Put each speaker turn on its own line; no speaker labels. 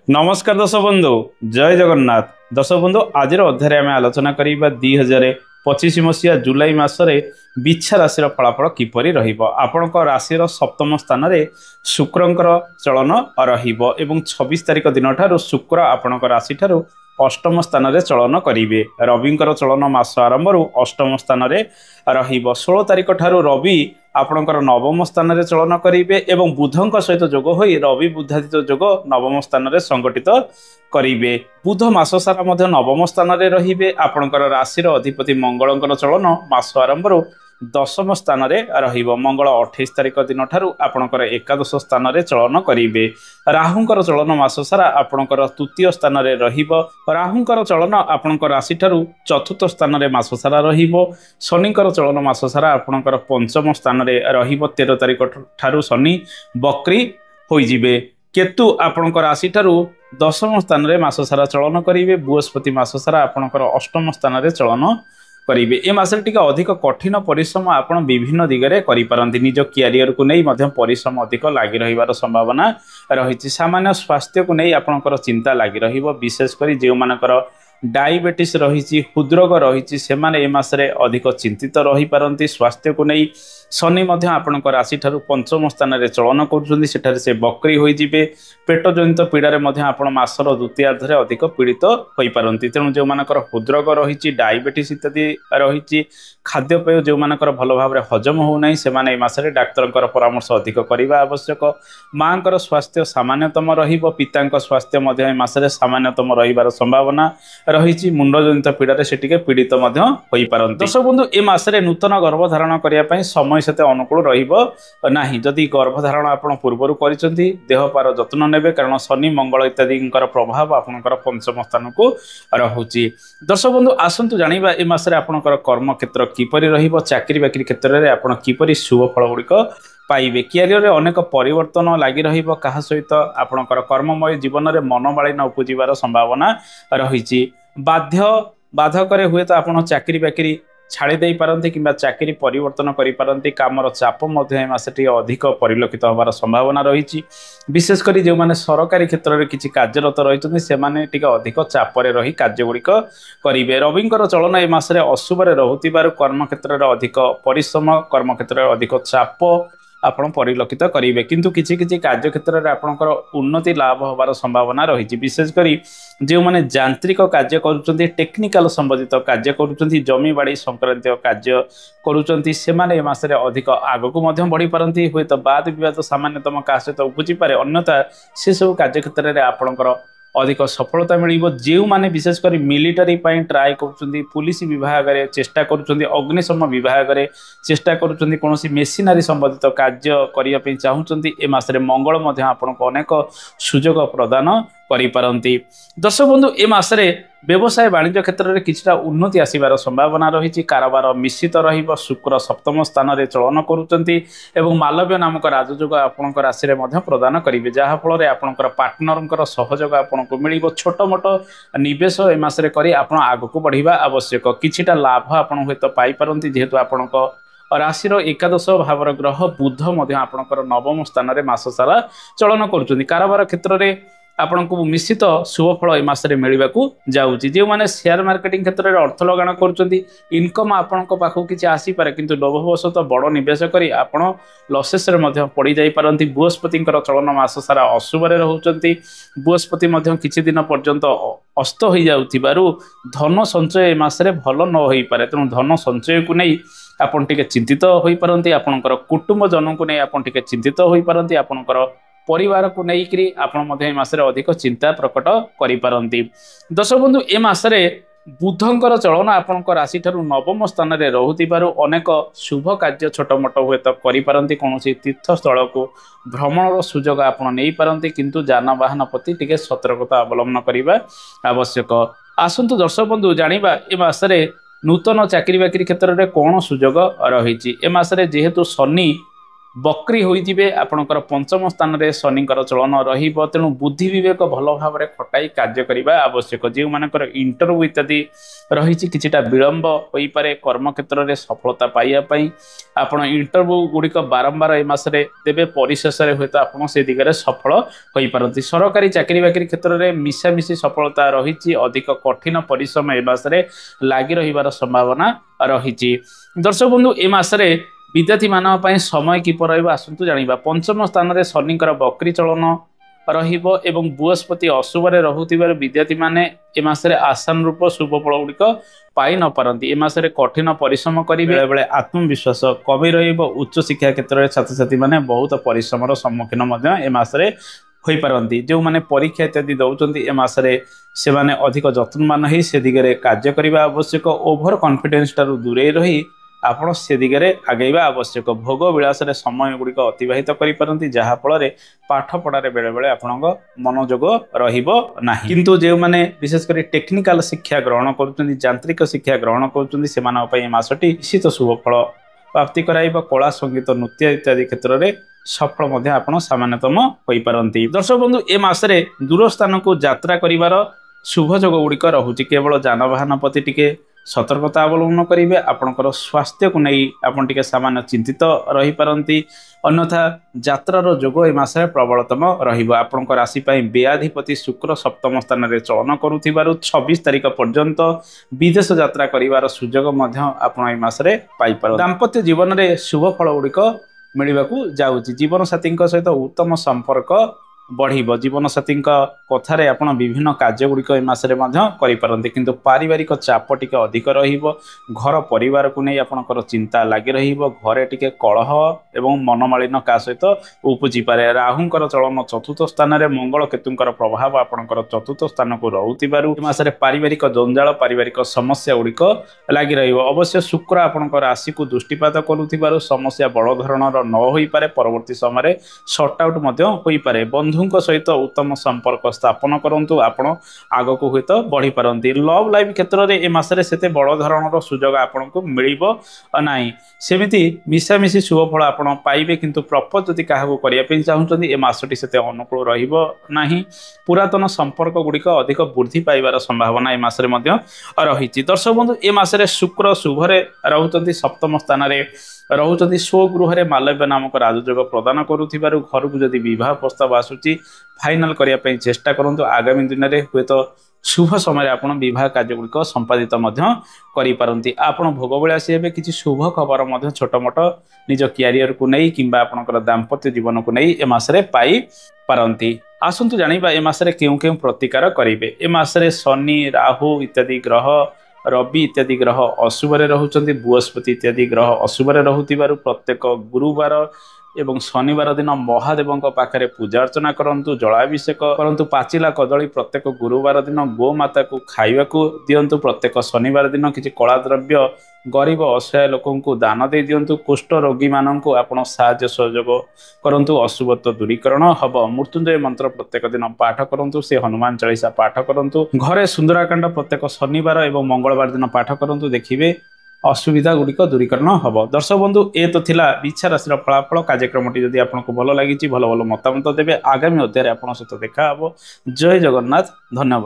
नमस्कार दर्शक बंधु जय जगन्नाथ। दर्शक बंधु आज अध्याय आम आलोचना करवा 2025 मसीहा जुलाई मासरे बिच्छा राशि फलाफल किपरि रहिबो। आपणक राशि सप्तम स्थान में शुक्रंकर चलन रहिबो एवं 26 तारिख दिन ठारू शुक्र आपणक राशि ठारू अष्टम स्थान में चलन करेंगे। रविंकर चलन मास आरंभ अष्टम स्थान में रहिबो। 16 तारिख ठारू रवि आपणकर नवम स्थान में चलन करेंगे एवं बुधक सहित जोग हो रवि बुधादित जोग नवम स्थान में संगठित करेंगे। बुध मास सारा नवम स्थान में रहिबे। आपणकर राशि अधिपति मंगलंकर चलन मास आरंभ दशम स्थान में रहिबो। मंगल 28 तारिख दिन ठारू आपणकर एकादश स्थान में चलन करेंगे। राहुंकर चलन मास सारा आपणकर तृतीय स्थान में रहिबो। राहुंकर चलन आपणकर राशि ठारू चतुर्थ स्थान में मास सारा रहिबो। शनिकर चलन मास सारा आपणकर पंचम स्थान में रहिबो। 13 तारिख ठारू शनि बक्री होइजिबे। केतु आपणकर राशि ठारू दशम स्थान में मास सारा चलन करेंगे। बृहस्पति मास सारा आपणकर अष्टम स्थान में चलन करेंगे। ए मासरे टिके अधिक कठिन परिश्रम आपण विभिन्न दिगरे करि पारंती। निज कैरियर को नहीं मध्य परिश्रम अधिक लागि रहिबार संभावना रही। सामान्य स्वास्थ्य को नहीं आपणकर चिंता लागि रहिबो। विशेषकर जो मानकर डायबिटीज रही हृदरोग रही से माने ए मासरे अधिक चिंतित रही पारंती। स्वास्थ्य को नहीं शनि मध्य आपणकर राशि ठारू पंचम स्थान में चलन करुछंती। सेठारे से बक्री होई जिवे। पेट जनित पीड़ारे मध्य आपण मासर द्वितीयार्धरे अधिक पीड़ित होई पारंती। तेणु जो मानकर हृदरोग रही डायबिटीज इत्यादि रही खाद्यपेय जो मानकर भल भाव हजम होना से माने ए मासरे डाक्तरकर परामर्श अधिक करवा आवश्यक। माँकर स्वास्थ्य सामान्यतम रहिबो। पितांक स्वास्थ्य मध्य ए मासरे सामान्यतम रहिबार संभावना रही। मुंड जनित पीड़ारे से टिके पीड़ित मध्य होई पारंती। दर्शक बंधु ए मासरे नूतन गर्भधारण करिया पई समय सेते अनुकूल रहिबो नाही। जदि गर्भधारण आपण पूर्वरु करिसंती देहपार जत्न नेबे, कारण शनि मंगल इत्यादि प्रभाव आपणकर पंचम स्थान को रहुची। दर्शक बंधु आसंतु जानिबा ए मासरे आपणकर कर्म क्षेत्र किपरि रहिबो। चाकरी बाकरी क्षेत्र में आपण किपरि शुभ फल गुड़िक पाइबे। कैरियर रे अनेक परिवर्तन लागि रहिबो। कहा सहित आपणकर कर्ममय जीवन में मनमालिन्य उपजिबार संभावना रही। बाधक हुए तो आप चाकरी बाकरी छाड़ी दे पारंती किंबा चाकरी परिवर्तन करि पारंती। कामर चाप मध्य मासटी अधिक परिलक्षित होबार संभावना रही। विशेषकर जो माने सरकारी क्षेत्र में किसी कार्यरत रही से अधिक चापरे रही कार्य गुड़िक करेंगे। रविंकर चलन ए मासरे अशुभरे रहुतिबारु कर्म क्षेत्र में अधिक परिश्रम, कर्म क्षेत्र में अधिक चाप आपण परिलक्षित करेंगे। किंतु किछि किछि कार्य क्षेत्र में आपणकर उन्नति लाभ होबार संभावना रही। विशेषकर जो माने यांत्रिक कार्य करुचंती, टेक्निकल संबंधित कार्य करुचंती, जमी बाड़ी संक्रांतीय कार्य करुचंती से माने मासरे अधिक आगकू मध्य बढ़ी पारंती। हुए तो बाद विवाद सामान्यतम का सहित उपजी पारे, अन्यथा से सब कार्य क्षेत्र में आपणकर अधिक सफलता मिलिबो। जो माने विशेषकर मिलिटरी पाई ट्राए करुचंती, पुलिस विभाग रे चेष्टा करुचंती, अग्निशम विभाग रे चेष्टा करुचंती, कोनोसी मेसिनरी संबंधित कार्य करिया पे चाहुचंती, ए मासरे मंगल मध्य आपनको अनेक सुजोग प्रदान करि पारंती। दर्शक बंधु ए मासरे व्यवसाय वाणिज्य क्षेत्र में किछटा उन्नति आसिबार संभावना रही। कारोबार मिश्रित रहिबो। शुक्र सप्तम स्थान में चलन करुचंती एवं मालव्य नामक राजयोग आपणकर राशि में प्रदान करेंगे, जहाँ फल आपणकर पार्टनर सहयोग आपको मिलिबो। छोट मोट निवेश ए मासरे करी आपण आगकू बढ़िबा आवश्यक। किछटा लाभ आपण हुए तो पाई पारंती, जेहेतु आपणक राशि एकादश भावर ग्रह बुध मध्य आपणकर नवम स्थान में मास सारा चलन करुचंती। कारोबार क्षेत्र में आपण को मिश्रित शुभ फल ए मासरे मिलवा जाऊँगी। जो मैंने शेयर मार्केटिंग क्षेत्र में अर्थ लगाण करुँच इनकम आपण पाखु किसी आसीपे, किंतु लोभवशत बड़ निवेश करी आपण लसेस पड़ जापारती। बृहस्पति चलन मास सारा अशुभरे रोचंती। बृहस्पति किछि दिन पर्यंत अस्त हो जाउथिबारु धन संचय ए मासरे भल न हो पारे। तेणु धन संचय को नहीं आपन टिके चिंतित हो पारती। आपणकर कुटुंब जन को नहीं आपन टिके चिंतित हो पारती। आपणकर परिवार को लेकिन आपरे मासरे अधिक चिंता प्रकट करि पारंती। दर्शक बंधु ए मासरे बुधंकर चलन आपणक राशि ठारू नवम स्थान में रहुतिबारु अनेक शुभ कार्य छोट मोट हुए तो करि पारंती। कोनोसी तीर्थस्थल को भ्रमणर सुजोग आपण नहीं पारंती, किंतु जानवाहन प्रति टिके सतर्कता अवलंबन करिबा आवश्यक। आसंतु दर्शक बंधु जानिबा ए मासरे नूतन चाकरी बाकरी क्षेत्र में कौन सुजोग रही। ए मासरे जेहेतु शनि बक्री होइजिबे आपणकर पंचम स्थान रे शनिकर चलन रहिबो तेणु बुद्धि विवेक भल भाव में खटाई कार्य करबा आवश्यक जो मानकर इंटरव्यू इत्यादि रही किछिटा विलंब होई पारे कर्म क्षेत्र में सफलता पाइबा पई आपण इंटरव्यू गुड़िक बारंबार ए मासरे देबे परिशेष रे होय तो आपण से दिगरे सफल होई पारंती सरकारी चाकरी बाकरी क्षेत्र में मिशामिशी सफलता रही अधिक कठिन परिश्रम ए मासरे लागी रहिबार संभावना रही दर्शक बंधु ए मासरे विद्यार्थी मानव पई समय किपर रहइबो आसंतु जानिबा पंचम स्थान रे शनिकर बक्री चलन रहिबो एवं बृहस्पति अशुभ रे रहुतिबार विद्यार्थी माने ए मासरे आसान रूप शुभ फल गुड़िक पाई न पारंती ए मासरे कठिन परिश्रम करिबे बेले बेले आत्मविश्वास कमी रहिबो उच्च शिक्षा क्षेत्र रे छात्र छात्री माने बहुत परिश्रमर सम्मुखीन मध्य ए मासरे होई पारंती जो माने परीक्षा इत्यादि दउचंती ए मासरे से माने अधिक जत्नमान होई से दिगरे कार्य करिबा आवश्यक ओभर कॉन्फिडेंस टारु दूरे रही आपण से दिगरे आगेबा आवश्यक भोग विलास रे समय गुड़िक अतिबाहित करि पारंती जहा फल रे पाठ पढ़ारे बेले बेले आपणक मनोयोग रहिबो नाही किंतु जे माने विशेष करी टेक्निकल शिक्षा ग्रहण करूचंती यांत्रिक शिक्षा ग्रहण करूचंती से मानव पई मासटी निश्चित शुभ फल प्राप्ति कराइबा कला संगीत नृत्य इत्यादि क्षेत्र में सफल मध्य आपण सामान्यतम होई पारंती दर्शक बंधु ए मासरे दूर स्थान को यात्रा करिवार शुभ योग गुड़िक रहुची केवल जानवाहन प्रति टिके सतर्कता अवलंबन करेंगे आपणकर स्वास्थ्य को नहीं आपन टिके सामान्य चिंतित रही पारंती अन्यथा यात्रार जोग ए मासरे प्रबलतम रहिबो आपणकर राशि पई व्याधिपति शुक्र सप्तम स्थान रे चलन करुथिबारु 26 तारिख पर्यंत विदेश यात्रा करिवार सुजोग मध्य आपण ए मासरे पाई पार दाम्पत्य जीवन रे शुभ फल गुड़िक मिलिबाकू जाउची जीवन साथी सहित उत्तम संपर्क बढ़िबो जीवन साथी कथारे आपण विभिन्न कार्य गुड़िक ए मासरे मध्य करि पारंती किंतु पारिवारिक चाप टिके अधिक रहिबो घर परिवार को नहीं आपणकर चिंता लागि रहिबो घरे टिके कलह एवं मनमालिन का सहित उपजी पारे राहुंकर चलन चतुर्थ स्थान रे मंगल केतुंकर प्रभाव आपणकर चतुर्थ स्थान को रहुतिबारु ए मासरे पारिवारिक जंजाल पारिवारिक समस्या गुड़िक लागि रहिबो अवश्य शुक्र आपणकर राशि को दृष्टिपात करुथिबारु समस्या बड़ धरणर न होई पारे परवर्ती समय शॉर्ट आउट मध्य होई पारे बंधु सहित उत्तम संपर्क स्थापन करंतु आपण आग को हुए तो बढ़ी पारंती लव लाइफ क्षेत्र में ए मासरे सेते बड़ धरणर सुजोग आपण को मिलिबो नाही सेमिति मिशामिशी शुभ फल आपण पाइबे किंतु प्रपोज जदि काहाको करिया पे चाहुचंदी ए मासटी सेते अनुकूल रहिबो नाही पुरातन संपर्क गुड़िक अधिक वृद्धि पाइबार संभावना ए मासरे मध्य रहिछि दर्शक बंधु ए मासरे शुक्र शुभरे रहुचंदी सप्तम स्थान रे रहुचंदी स्वगृह रे मालव्य नामक राजयोग प्रदान करुथिबारु घर को जदि विवाह प्रस्ताव आसुची फाइनल करिया पे चेष्टा करंतु आगामी दिन रे हुए तो शुभ समय आपण विवाह कार्य गुड़िक संपादित करि पारंती आपण भोग विलासी हेबे किछि शुभ खबर मध्य छोट मोट निज कैरियर को नहीं किंबा आपणकर दाम्पत्य जीवन को नहीं ए मासरे पाई पारंती आसंतु जानिबा ए मासरे केउ केउ प्रतिकार करिवे ए मासरे शनि राहु इत्यादि ग्रह रवि इत्यादि ग्रह अशुभ रहुचंती बृहस्पति इत्यादि ग्रह अशुभ रहुतिबारु प्रत्येक गुरुवार एवं शनिवार दिन महादेव पाखे पूजा अर्चना करंतु जलाभिषेक करंतु पाचिला कदली प्रत्येक गुरुवार दिन गोमाता को खाइबाकू दियंतु प्रत्येक शनिवार दिन किछि कला द्रव्य गरीब असहाय लोकं को दान दे दियंतु कुष्ठ रोगी माननकु आपण साहाय्य सहयोग करंतु अशुभत्व दूरीकरण हब मृत्युंजय मंत्र प्रत्येक दिन पाठ करंतु से हनुमान चालीसा पाठ करंतु घरे सुंदराकांड प्रत्येक शनिवार एवं मंगलवार दिन पाठ करंतु देखिबे असुविधा गुड़िक दूरीकरण हम दर्शक बंधु ए तो थिला बिच्छा राशि फलाफल कार्यक्रमटी जदि आपको भल लगी भल भल मतामत देवे आगामी अध्याय आपन सहित देखा जय जगन्नाथ धन्यवाद।